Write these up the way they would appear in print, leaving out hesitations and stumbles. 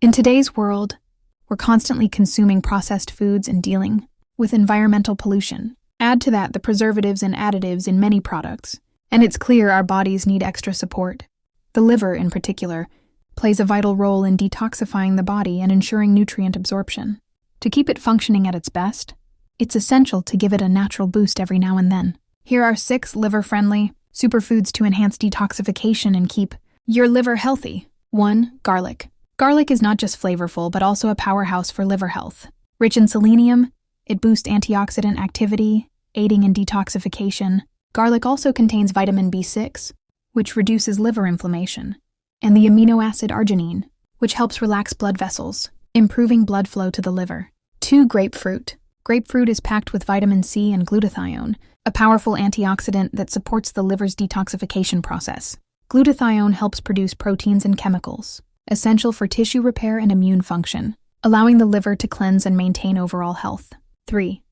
In today's world, we're constantly consuming processed foods and dealing with environmental pollution. Add to that the preservatives and additives in many products, and it's clear our bodies need extra support. The liver, in particular, plays a vital role in detoxifying the body and ensuring nutrient absorption. To keep it functioning at its best, it's essential to give it a natural boost every now and then. Here are 6 liver-friendly superfoods to enhance detoxification and keep your liver healthy. 1. Garlic. Garlic is not just flavorful, but also a powerhouse for liver health. Rich in selenium, it boosts antioxidant activity, aiding in detoxification. Garlic also contains vitamin B6, which reduces liver inflammation, and the amino acid arginine, which helps relax blood vessels, improving blood flow to the liver. 2. Grapefruit. Grapefruit is packed with vitamin C and glutathione, a powerful antioxidant that supports the liver's detoxification process. Glutathione helps produce proteins and chemicals, essential for tissue repair and immune function, allowing the liver to cleanse and maintain overall health. 3.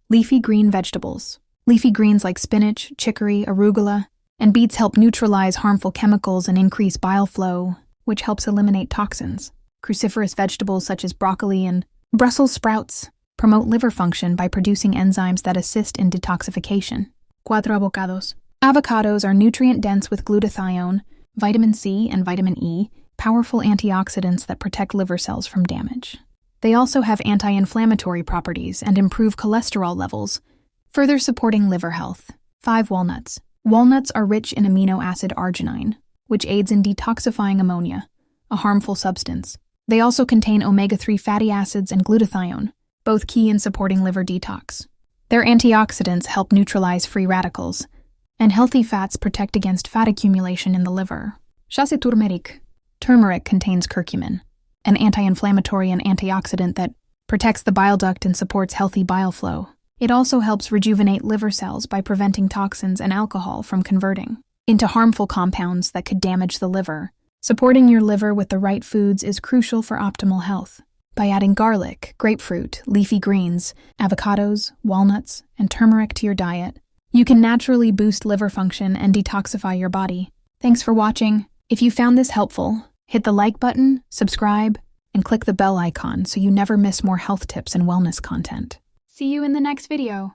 Leafy green vegetables. Leafy greens like spinach, chicory, arugula, and beets help neutralize harmful chemicals and increase bile flow, which helps eliminate toxins. Cruciferous vegetables such as broccoli and Brussels sprouts promote liver function by producing enzymes that assist in detoxification. 4. Avocados. Avocados are nutrient-dense with glutathione, vitamin C, and vitamin E, powerful antioxidants that protect liver cells from damage. They also have anti-inflammatory properties and improve cholesterol levels, further supporting liver health. 5. Walnuts. Walnuts are rich in amino acid arginine, which aids in detoxifying ammonia, a harmful substance. They also contain omega-3 fatty acids and glutathione, both key in supporting liver detox. Their antioxidants help neutralize free radicals, and healthy fats protect against fat accumulation in the liver. Turmeric. Turmeric contains curcumin, an anti-inflammatory and antioxidant that protects the bile duct and supports healthy bile flow. It also helps rejuvenate liver cells by preventing toxins and alcohol from converting into harmful compounds that could damage the liver. Supporting your liver with the right foods is crucial for optimal health. By adding garlic, grapefruit, leafy greens, avocados, walnuts, and turmeric to your diet, you can naturally boost liver function and detoxify your body. Thanks for watching. If you found this helpful, hit the like button, subscribe, and click the bell icon so you never miss more health tips and wellness content. See you in the next video.